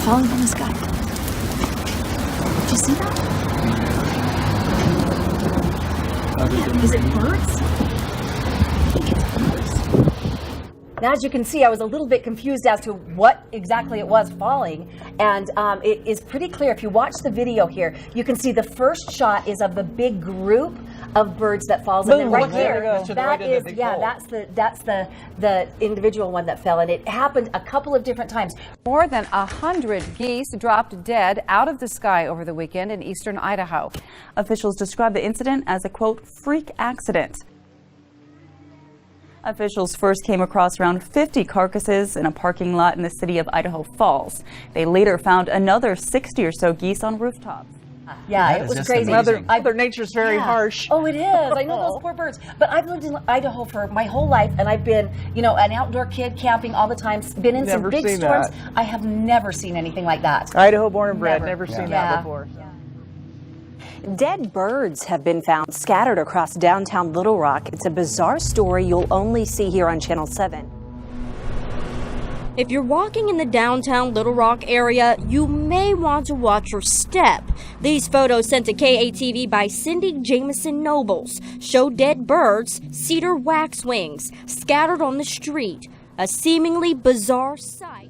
falling from the sky. Did you see that? Yeah, is it birds? I think it's birds. Now, as you can see, I was a little bit confused as to what exactly it was falling, and it is pretty clear. If you watch the video here, you can see the first shot is of the big group of birds that falls, and then right here, that is, that's the individual one that fell, and it happened a couple of different times. More than 100 geese dropped dead out of the sky over the weekend in eastern Idaho. Officials describe the incident as a, quote, freak accident. Officials first came across around 50 carcasses in a parking lot in the city of Idaho Falls. They later found another 60 or so geese on rooftops. Yeah, it was crazy. Mother Nature's very harsh. Oh, it is. I know those poor birds. But I've lived in Idaho for my whole life, and I've been, you know, an outdoor kid camping all the time, been in some big storms. I have never seen anything like that. Idaho born and bred, never seen that before. Yeah. Dead birds have been found scattered across downtown Little Rock. It's a bizarre story you'll only see here on Channel 7. If you're walking in the downtown Little Rock area, you may want to watch your step. These photos sent to KATV by Cindy Jameson Nobles show dead birds, cedar waxwings, scattered on the street. A seemingly bizarre sight.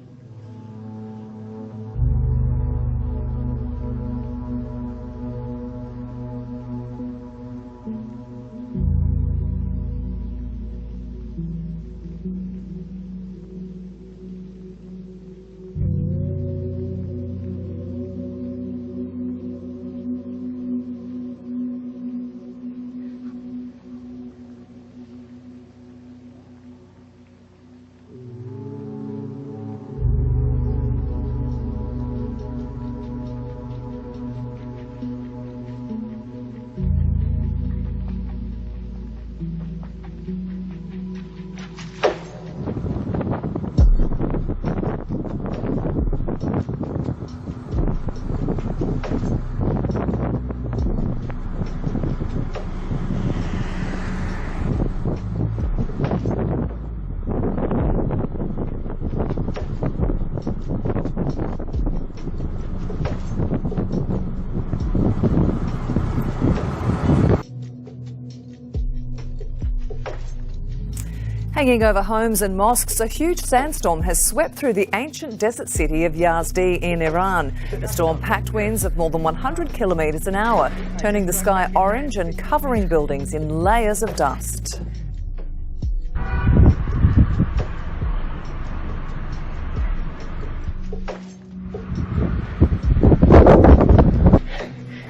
Hanging over homes and mosques, a huge sandstorm has swept through the ancient desert city of Yazdi in Iran. The storm packed winds of more than 100 kilometres an hour, turning the sky orange and covering buildings in layers of dust.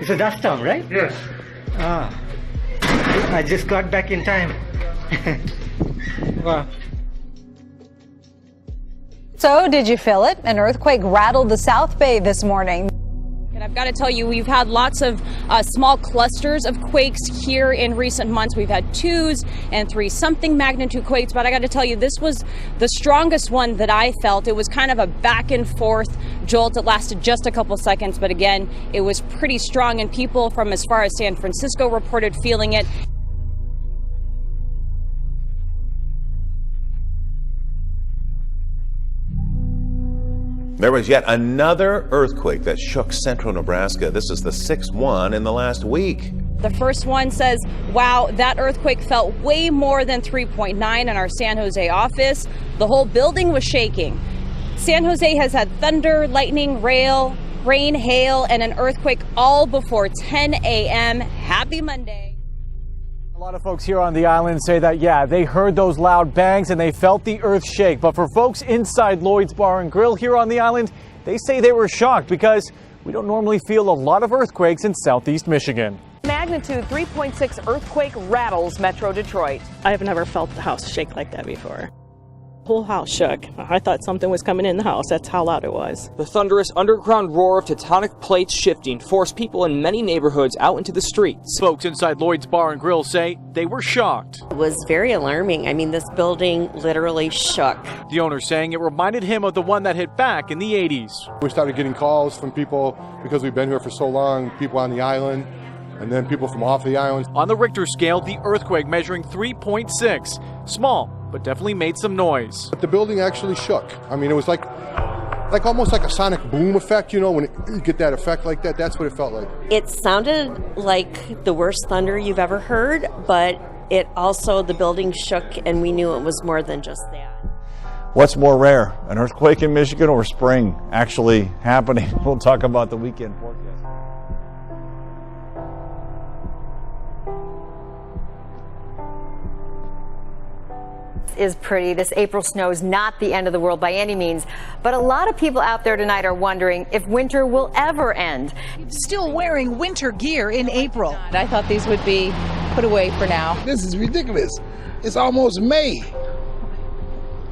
It's a dust storm, right? Yes. I just got back in time. Wow. So, did you feel it? An earthquake rattled the South Bay this morning. And I've got to tell you, we've had lots of small clusters of quakes here in recent months. We've had 2s and 3-something magnitude quakes, but I got to tell you, this was the strongest one that I felt. It was kind of a back and forth jolt. It lasted just a couple seconds, but again, it was pretty strong, and people from as far as San Francisco reported feeling it. There was yet another earthquake that shook central Nebraska. This is the 6th one in the last week. The first one says, wow, that earthquake felt way more than 3.9 in our San Jose office. The whole building was shaking. San Jose has had thunder, lightning, rain, hail, and an earthquake all before 10 a.m. Happy Monday. A lot of folks here on the island say that, yeah, they heard those loud bangs and they felt the earth shake. But for folks inside Lloyd's Bar and Grill here on the island, they say they were shocked because we don't normally feel a lot of earthquakes in southeast Michigan. Magnitude 3.6 earthquake rattles Metro Detroit. I have never felt the house shake like that before. The whole house shook. I thought something was coming in the house. That's how loud it was. The thunderous underground roar of tectonic plates shifting forced people in many neighborhoods out into the streets. Folks inside Lloyd's Bar and Grill say they were shocked. It was very alarming. I mean, this building literally shook. The owner saying it reminded him of the one that hit back in the 80s. We started getting calls from people because we've been here for so long, people on the island, and then people from off the island. On the Richter scale, the earthquake measuring 3.6. Small, but definitely made some noise. But the building actually shook. I mean, it was like like almost like a sonic boom effect, you know, when you get that effect like that. That's what it felt like. It sounded like the worst thunder you've ever heard, but it also, the building shook, and we knew it was more than just that. What's more rare, an earthquake in Michigan or spring actually happening? We'll talk about the weekend forecast. Is pretty. This April snow is not the end of the world by any means, but a lot of people out there tonight are wondering if winter will ever end. Still wearing winter gear in April. I thought these would be put away for now. This is ridiculous. It's almost May.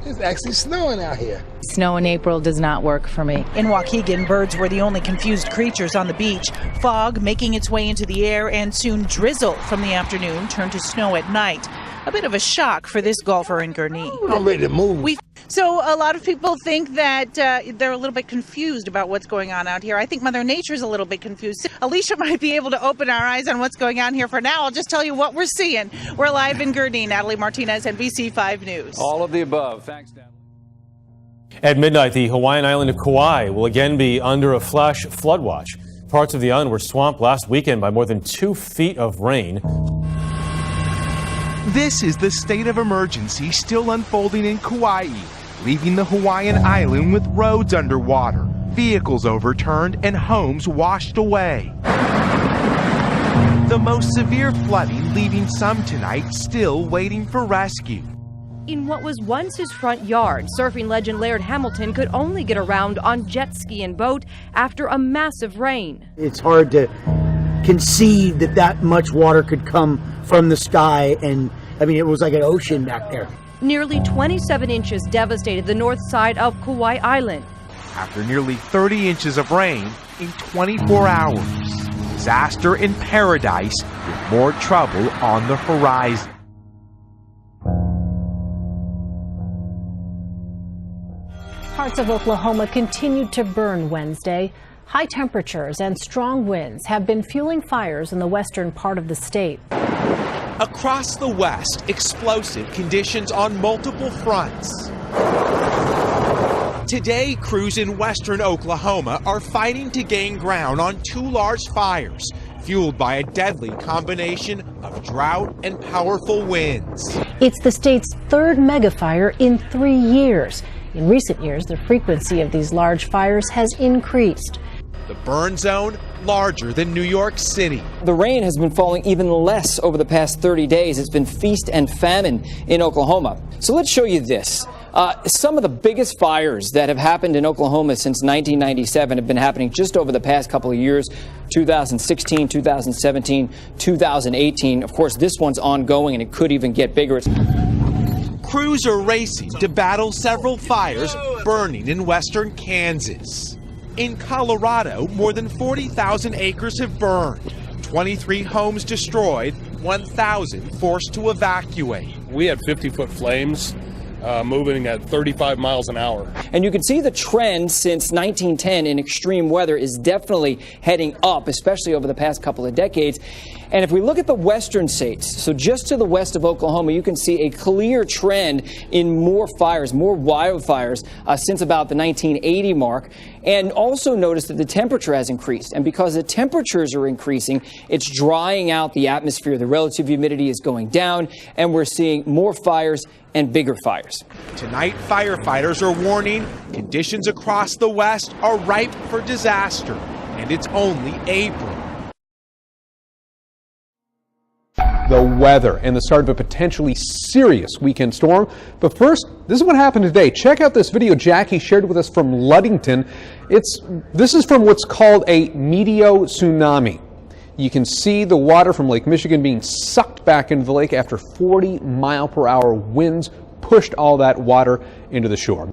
It's actually snowing out here. Snow in April does not work for me. In Waukegan, birds were the only confused creatures on the beach. Fog making its way into the air, and soon drizzle from the afternoon turned to snow at night. A bit of a shock for this golfer in Gurnee. I'm ready to move. So a lot of people think that they're a little bit confused about what's going on out here. I think Mother Nature's a little bit confused. Alicia might be able to open our eyes on what's going on here for now. I'll just tell you what we're seeing. We're live in Gurnee. Natalie Martinez, NBC 5 News. All of the above. Thanks, Natalie. At midnight, the Hawaiian island of Kauai will again be under a flash flood watch. Parts of the island were swamped last weekend by more than 2 feet of rain. This is the state of emergency still unfolding in Kauai, leaving the Hawaiian island with roads underwater, vehicles overturned, and homes washed away. The most severe flooding leaving some tonight still waiting for rescue. In what was once his front yard, surfing legend Laird Hamilton could only get around on jet ski and boat after a massive rain. It's hard to conceive that that much water could come from the sky, and I mean, it was like an ocean back there. Nearly 27 inches devastated the north side of Kauai Island. After nearly 30 inches of rain in 24 hours, disaster in paradise with more trouble on the horizon. Parts of Oklahoma continued to burn Wednesday. High temperatures and strong winds have been fueling fires in the western part of the state. Across the West, explosive conditions on multiple fronts. Today, crews in western Oklahoma are fighting to gain ground on 2 large fires, fueled by a deadly combination of drought and powerful winds. It's the state's 3rd megafire in 3 years. In recent years, the frequency of these large fires has increased. The burn zone larger than New York City. The rain has been falling even less over the past 30 days. It's been feast and famine in Oklahoma. So let's show you this. Some of the biggest fires that have happened in Oklahoma since 1997 have been happening just over the past couple of years, 2016, 2017, 2018. Of course, this one's ongoing and it could even get bigger. Crews are racing to battle several fires burning in western Kansas. In Colorado, more than 40,000 acres have burned, 23 homes destroyed, 1,000 forced to evacuate. We had 50-foot flames moving at 35 miles an hour. And you can see the trend since 1910 in extreme weather is definitely heading up, especially over the past couple of decades. And if we look at the western states, so just to the west of Oklahoma, you can see a clear trend in more fires, more wildfires since about the 1980 mark. And also notice that the temperature has increased. And because the temperatures are increasing, it's drying out the atmosphere. The relative humidity is going down, and we're seeing more fires and bigger fires. Tonight, firefighters are warning conditions across the West are ripe for disaster, and it's only April. The weather and the start of a potentially serious weekend storm. But first, this is what happened today. Check out this video Jackie shared with us from Ludington. This is from what's called a meteo tsunami. You can see the water from Lake Michigan being sucked back into the lake after 40-mile-per-hour winds pushed all that water into the shore.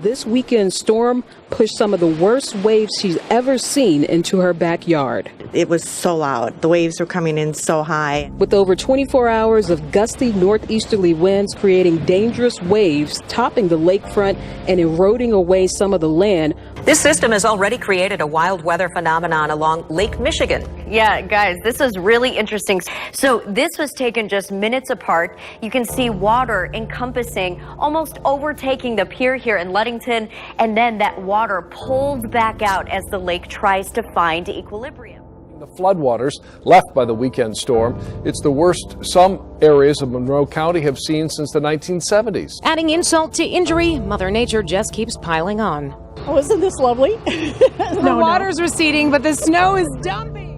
This weekend storm pushed some of the worst waves she's ever seen into her backyard. It was so loud. The waves were coming in so high. With over 24 hours of gusty northeasterly winds creating dangerous waves, topping the lakefront and eroding away some of the land, This system has already created a wild weather phenomenon along Lake Michigan. Yeah, guys, this is really interesting. So this was taken just minutes apart. You can see water encompassing, almost overtaking the pier here in Ludington, and then that water pulled back out as the lake tries to find equilibrium. The floodwaters left by the weekend storm. It's the worst some areas of Monroe County have seen since the 1970s. Adding insult to injury, Mother Nature just keeps piling on. Oh, isn't this lovely? The water's receding, but the snow is dumping.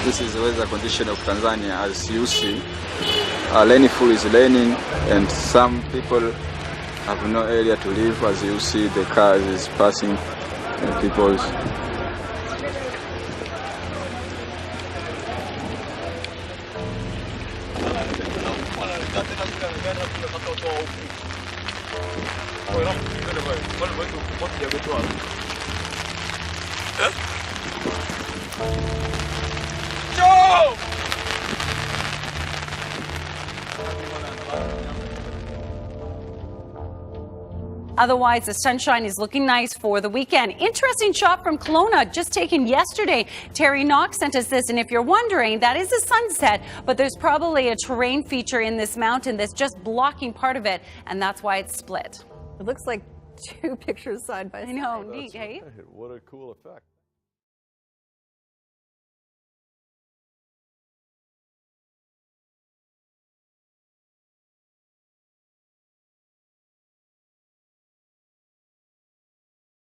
This is the weather condition of Tanzania. As you see, rainfall is raining, and some people have no area to live. As you see, the cars is passing, and people. Otherwise, the sunshine is looking nice for the weekend. Interesting shot from Kelowna, just taken yesterday. Terry Knox sent us this, and if you're wondering, that is a sunset, but there's probably a terrain feature in this mountain that's just blocking part of it, and that's why it's split. It looks like two pictures side by side. I know, neat, hey? What a cool effect.